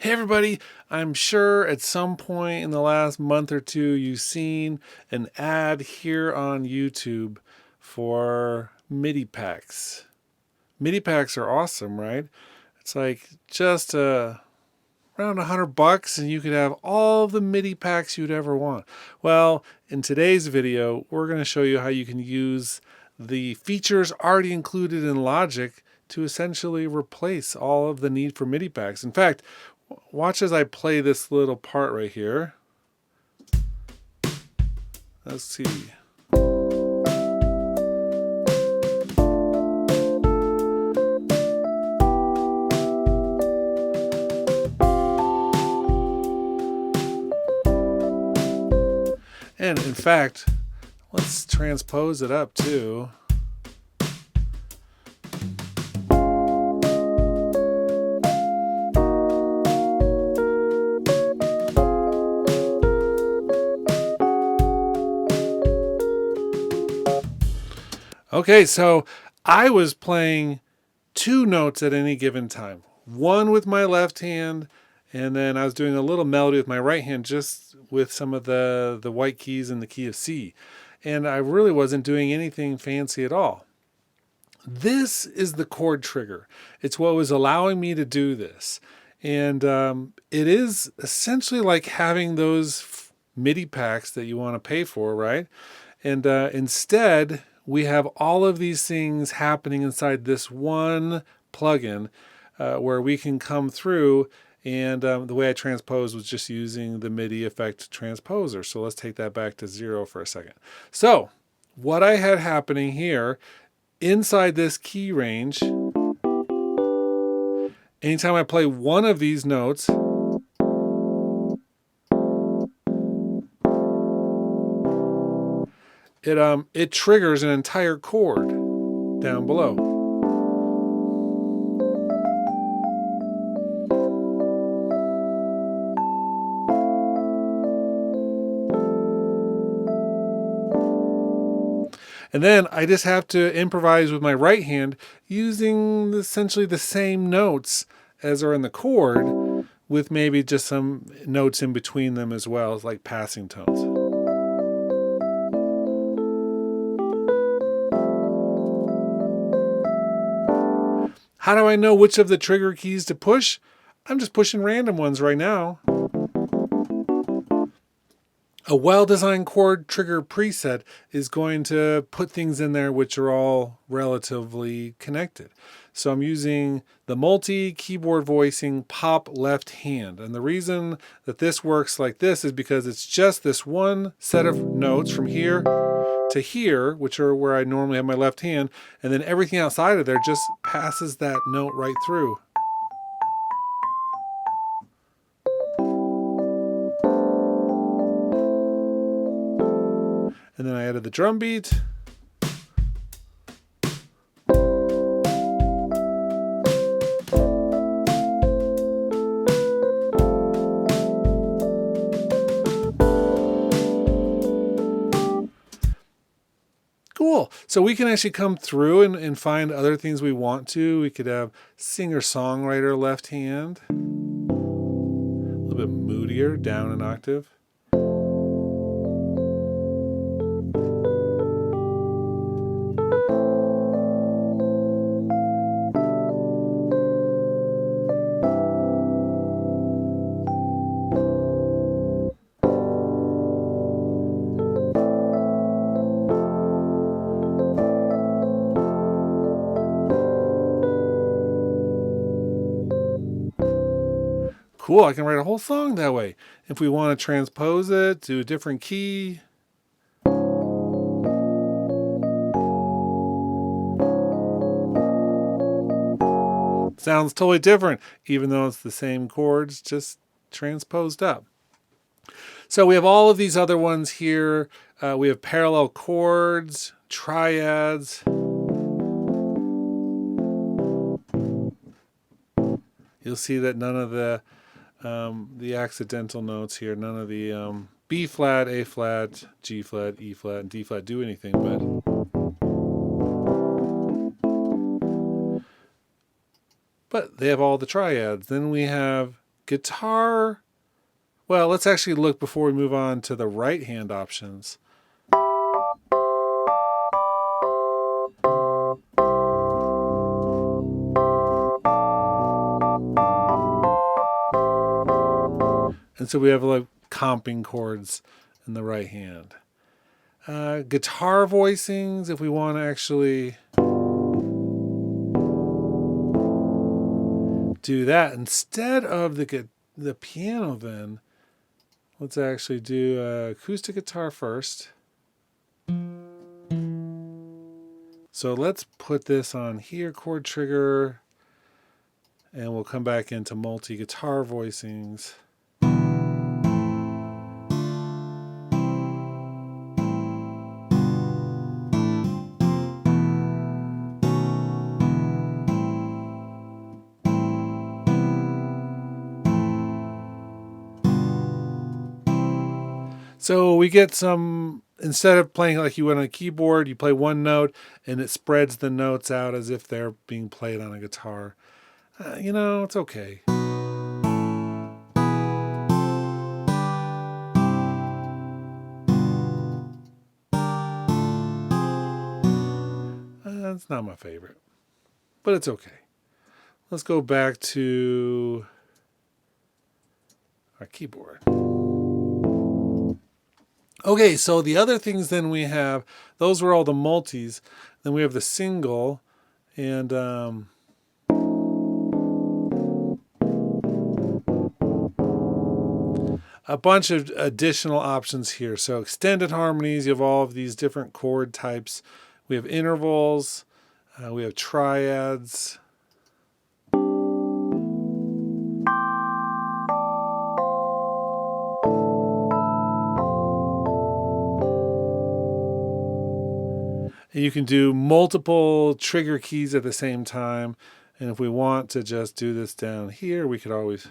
Hey everybody, I'm sure at some point in the last month or two you've seen an ad here on YouTube for MIDI packs. MIDI packs are awesome, right? It's like just around $100 and you could have all the MIDI packs you'd ever want. Well, in today's video, we're going to show you how you can use the features already included in Logic to essentially replace all of the need for MIDI packs. In fact, watch as I play this little part right here. Let's see. And in fact, let's transpose it up too. Okay, so I was playing two notes at any given time. One with my left hand, and then I was doing a little melody with my right hand, just with some of the white keys in the key of C. And I really wasn't doing anything fancy at all. This is the chord trigger. It's what was allowing me to do this. And it is essentially like having those MIDI packs that you want to pay for, right? And instead, we have all of these things happening inside this one plugin where we can come through, and the way I transposed was just using the MIDI effect transposer. So let's take that back to 0 for a second. So what I had happening here inside this key range, anytime I play one of these notes, it triggers an entire chord down below. And then I just have to improvise with my right hand using essentially the same notes as are in the chord, with maybe just some notes in between them as well, like passing tones. How do I know which of the trigger keys to push? I'm just pushing random ones right now. A well-designed chord trigger preset is going to put things in there which are all relatively connected. So I'm using the multi-keyboard voicing pop left hand. And the reason that this works like this is because it's just this one set of notes from here to here, which are where I normally have my left hand, and then everything outside of there just passes that note right through. And then I added the drum beat. Cool. So we can actually come through and find other things we want to. We could have singer-songwriter left hand. A little bit moodier, down an octave. Cool, I can write a whole song that way. If we want to transpose it to a different key. Sounds totally different, even though it's the same chords, just transposed up. So we have all of these other ones here. We have parallel chords, triads. You'll see that none of the accidental notes here, none of the B flat, A flat, G flat, E flat, and D flat do anything, but they have all the triads. Then we have guitar, well, let's actually look before we move on to the right hand options. And so we have like comping chords in the right hand. Guitar voicings, if we want to actually do that instead of the piano, then let's actually do acoustic guitar first. So let's put this on here, Chord Trigger, and we'll come back into multi-guitar voicings. So we get some, instead of playing like you would on a keyboard, you play one note and it spreads the notes out as if they're being played on a guitar. It's okay. It's not my favorite, but it's okay. Let's go back to our keyboard. Okay, so the other things then we have, those were all the multis. Then we have the single and a bunch of additional options here. So extended harmonies, you have all of these different chord types. We have intervals, we have triads. And you can do multiple trigger keys at the same time. And if we want to just do this down here, we could always...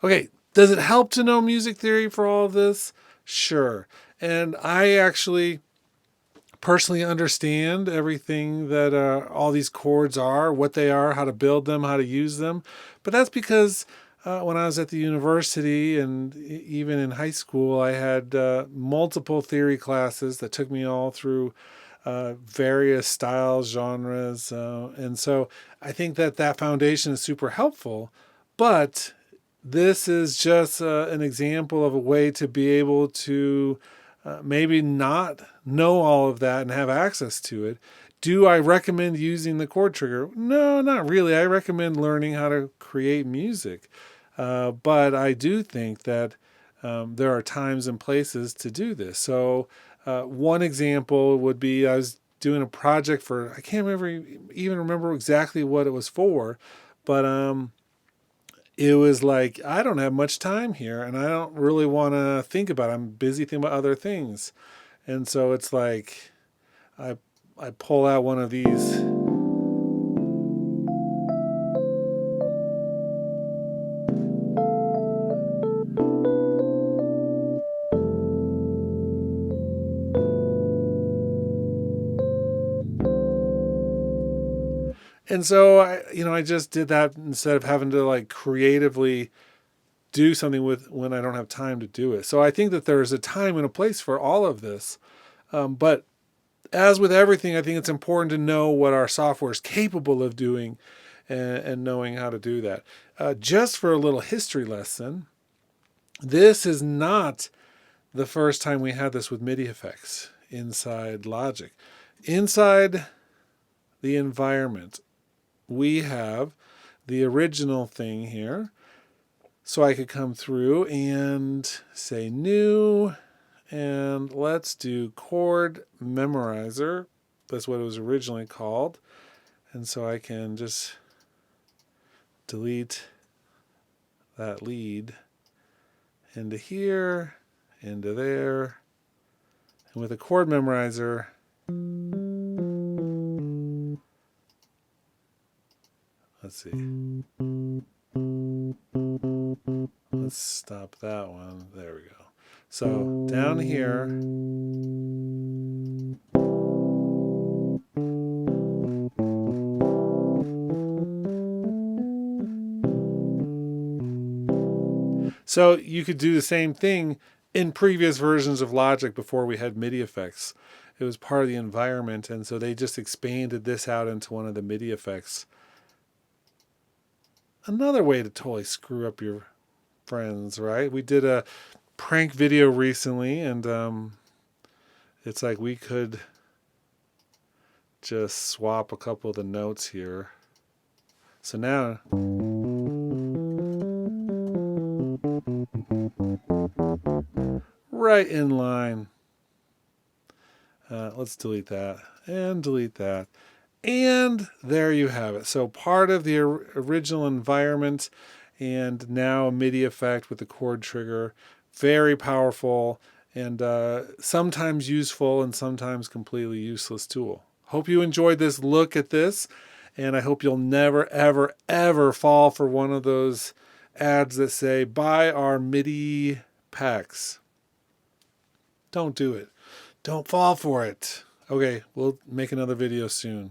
Okay, does it help to know music theory for all of this? Sure. And I actually personally understand everything that all these chords are, what they are, how to build them, how to use them. But that's because when I was at the university and even in high school, I had multiple theory classes that took me all through various styles, genres. And so I think that foundation is super helpful. But this is just an example of a way to be able to maybe not know all of that and have access to it. Do I recommend using the chord trigger? No, not really. I recommend learning how to create music. But I do think that there are times and places to do this. So one example would be I was doing a project for, I can't even remember exactly what it was for, but it was like, I don't have much time here and I don't really want to think about it. I'm busy thinking about other things. And so it's like, I pull out one of these. And so I just did that instead of having to like creatively do something with when I don't have time to do it. So I think that there's a time and a place for all of this. But as with everything, I think it's important to know what our software is capable of doing and knowing how to do that. Just for a little history lesson, this is not the first time we had this with MIDI effects inside Logic. Inside the environment, we have the original thing here. So I could come through and say new, and let's do Chord Memorizer. That's what it was originally called. And so I can just delete that lead into here, into there. And with a Chord Memorizer, let's see. let's stop that one. There we go. So down here, so you could do the same thing in previous versions of Logic before we had MIDI effects. It was part of the environment, and so they just expanded this out into one of the MIDI effects. Another way to totally screw up your friends, right? We did a prank video recently, and it's like we could just swap a couple of the notes here. So now, right in line. Let's delete that and delete that. And there you have it. So part of the original environment, and now a MIDI effect with the chord trigger. Very powerful, and sometimes useful and sometimes completely useless tool. Hope you enjoyed this look at this, and I hope you'll never, ever, ever fall for one of those ads that say, buy our MIDI packs. Don't do it. Don't fall for it. Okay, we'll make another video soon.